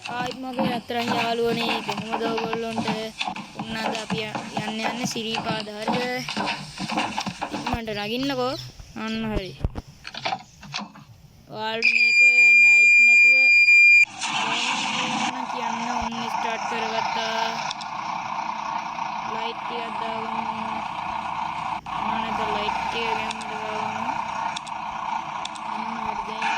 ආයිත් මගේ අතරන් යාළුවනේ කොහොමද ඔයගොල්ලන්ට උන්නද අපි යන්නේ සිරිපාද හරිද ඉක්මනට නගින්නකෝ අන්න හරි ඔයාලට මේක නයිට් නැතුව මොනවා කියන්න ඔන්න ස්ටාර්ට් කරගත්තා ලයිට් ටිකක් දාගමු මොනවාද ලයිට් ටික ගන්නද දාගමු අන්න හරි දැන්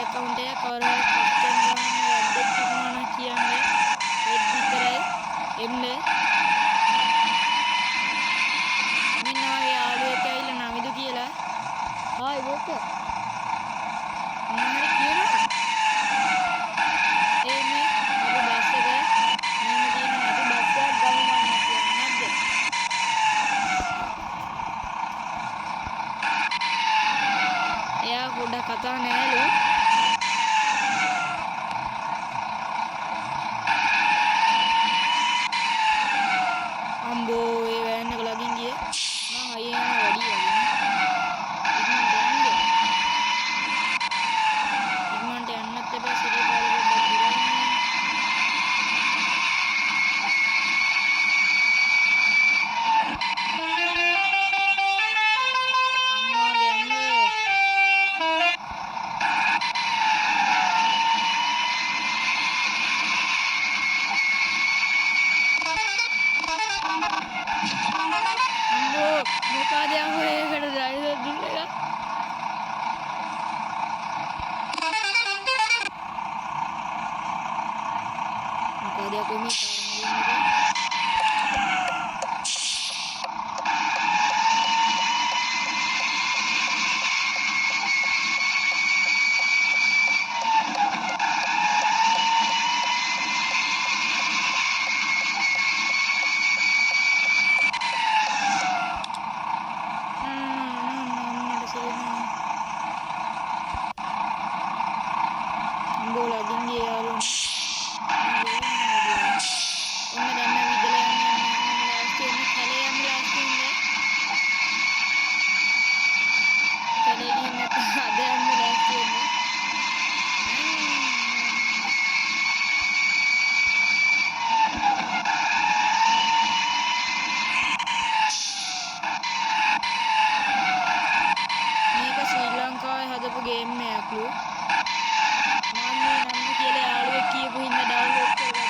account එක කවුරු හරි කස්ටම් ගන්න වැඩක් තිබුණා නම් කියන්න හෙඩ් විතරයි එන්න මෙන්න වගේ යාළුවෙක් ඇවිල්ලා නමිදු කියලා හායි බොක්ක මොනවා හරි කියනවා මේ අපි බස් එක මෙහෙම තියෙනවා අපි බස් එකක් ගමු මම කියන්නේ නැද්ද එයා පොඩ්ඩක් කතා නෑලු dia aku ini bola tinggi ya lu game එකක් ලු මම නම් කියලා යාළුවෙක් කියපු හින්දා ඩවුන්ලෝඩ් කරගත්තා.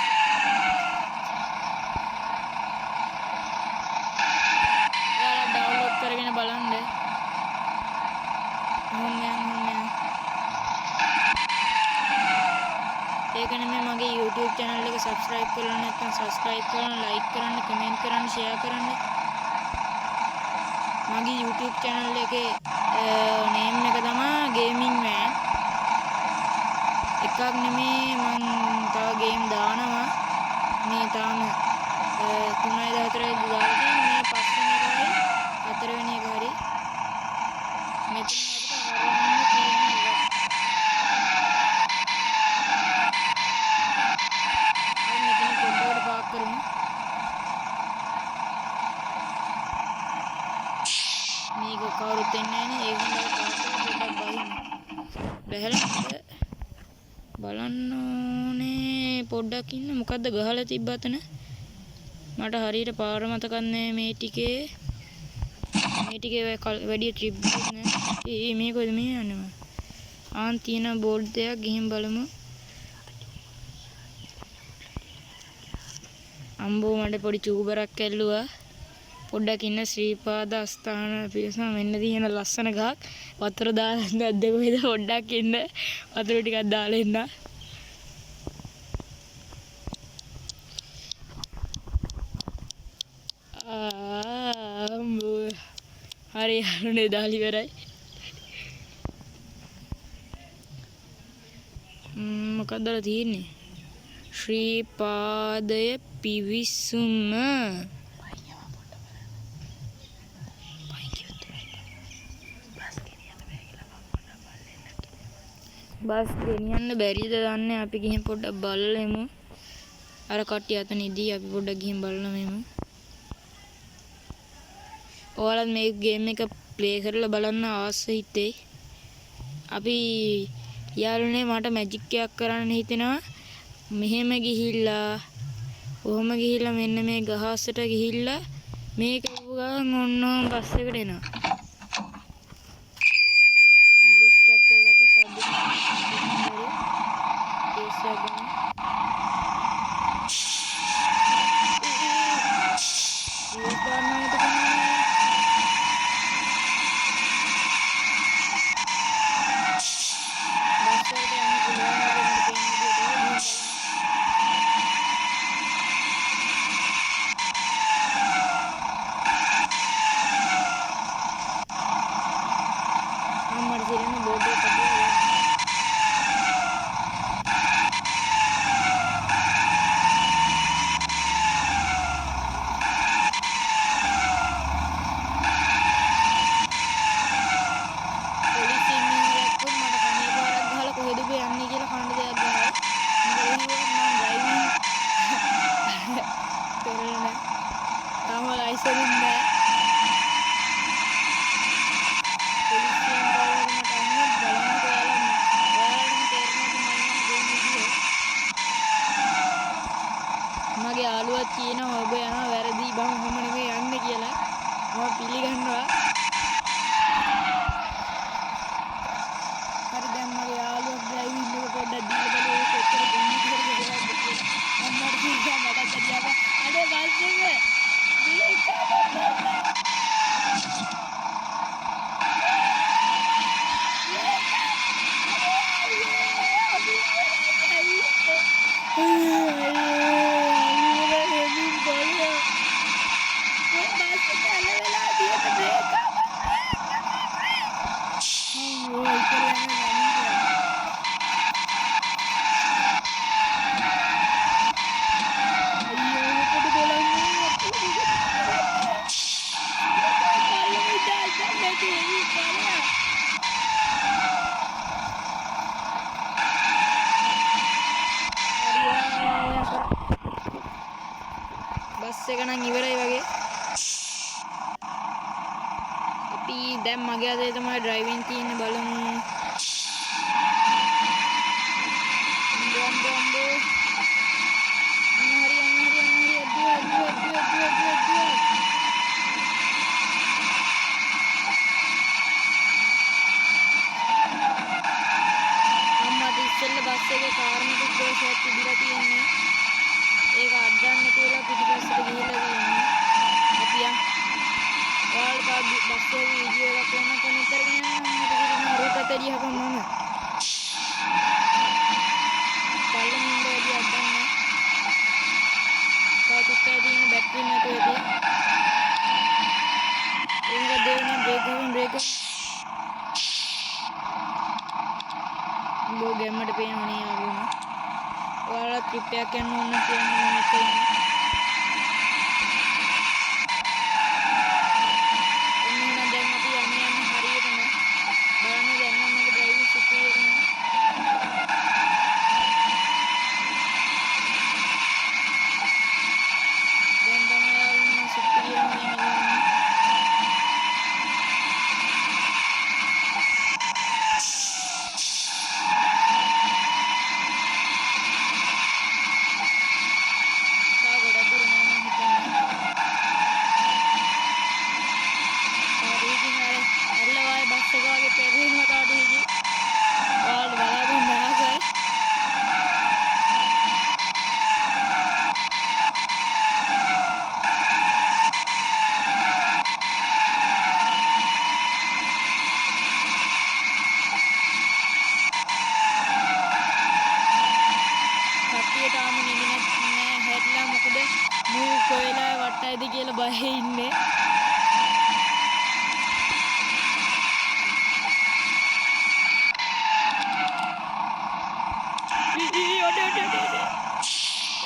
ඔයාලා ඩවුන්ලෝඩ් කරගෙන බලන්න. ඒක නෙමෙයි මගේ YouTube channel එක subscribe කරලා නැත්නම් subscribe කරන්න, like කරන්න, comment කරන්න, share කරන්න. මගේ YouTube channel එකේ name එක තමයි gaming man. එකක් නෙමෙයි මම තව game දානවා. මේ තාම 3යි 14යි දාලා තියෙන්නේ. මේ පස්වෙනි එකයි හතරවෙනි එක හරි. මෙතන අපිට හරවන්න තියෙනවා. අපි මෙතන කොම්පියුටර් පාක් කරමු. මේක කවුරුත් එන්නේ නැහැ නේ. ඒ වුණා පොඩ්ඩක් බලන්න ඕනේ පොඩ්ඩක් ඉන්න මොකද්ද ගහලා තිබ්බ අතන මට හරියට පාර මතක නැහැ මේ ටිකේ වැඩි ට්‍රිප් නෑ මේක කොහෙද මේ යන්නේ ආන් තියෙන බෝඩ් එකක් ගිහින් බලමු අම්බෝ මට පොඩි චූබරක් ඇල්ලුවා පොඩ්ඩක් ඉන්න ශ්‍රීපාද අස්ථාන පිරිසම මෙන්න තියෙන ලස්සන ගහක් වතුර දාලා නැද්ද කොහෙද පොඩ්ඩක් ඉන්න වතුර ටිකක් දාලා එන්න අම්බෝ හරි යන්නේ දාලි ඉවරයි මොකක්ද තියෙන්නේ ශ්‍රී පාදය පිවිසුම බස් ගෙනියන්න බැරිද දන්නේ අපි ගිහින් පොඩ්ඩක් බලලෙමු අර කට්ටිය අතන ඉදී අපි පොඩ්ඩක් ගිහින් බලමු ඔයාලත් මේ ගේම් එක ප්ලේ කරලා බලන්න ආස හිතේ අපි යාළුවනේ මට මැජික් එකක් කරන්න හිතෙනවා මෙහෙම ගිහිල්ලා කොහොම ගිහිල්ලා මෙන්න මේ ගහස්සට ගිහිල්ලා මේක ගමන් ඔන්න බස් එකට එනවා මම බස් ස්ටාර්ට් කරගත්ත සද්ද මගේ යාළුවා කියනවා ඔබ යනවා වැරදි බං ඔහොම නෙමෙයි යන්නේ කියලා මම පිළිගන්නවා හරි දැන් මගේ යාළුවා ඩ්‍රයිවිං එක පොඩ්ඩක් දීලා බලන්න කොච්චර දෙන්නේ කියලාද කියලා මම මට කිව්වා මට කියනවා අනේ බස් එක නම් ඉවරයි වගේ අපි දැන් මගේ අතේ තමයි ඩ්‍රයිවිං තියෙන්නේ බලමු අම්මට ඉස්සෙල්ල බස් එකේ කාරණක දෝෂයක් තිබිලා තියෙන්නේ ඒක අද්දන්න කියලා පිටිපස්සට ගිහිල්ලා තියෙනවා. අපි ඔයාලට බස් එකේ වීඩියෝ එකක් ඕන කමෙන්ට් කරගෙන යන්න මට හිතෙනවා රුටට එළියකම මම. පල්ලෙන් ඉඳලා අද්දන්න. තාතුත්තේ තියෙන බැටරි නැතුව ඇති. ඒක දෙවෙනි බ්‍රේක් බෝ ගැම්මට පේනවනේ යාළුවා. ඔයාලා ට්‍රිප් එකක් යන්න ඕන කියන්නේ මම එක්ක ඉන්නේ. ඔන්න දැන් අපි යන්නේ හරියටම. බලන්න දැන් නම් මගේ ඩ්‍රයිවිං සිස්ටම් එක නේ. දැන් තමයි යාළුවා සිස්ටම් එක යන්නේ. කොහෙද කියලා බයේ ඉන්නේ.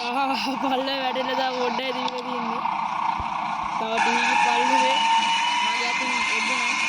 පල්ලේ වැටෙලා තා පොඩ්ඩයි දීලා තියෙන්නේ. තව 30 පල්ලේ මගේ අතින් එද්දුනා.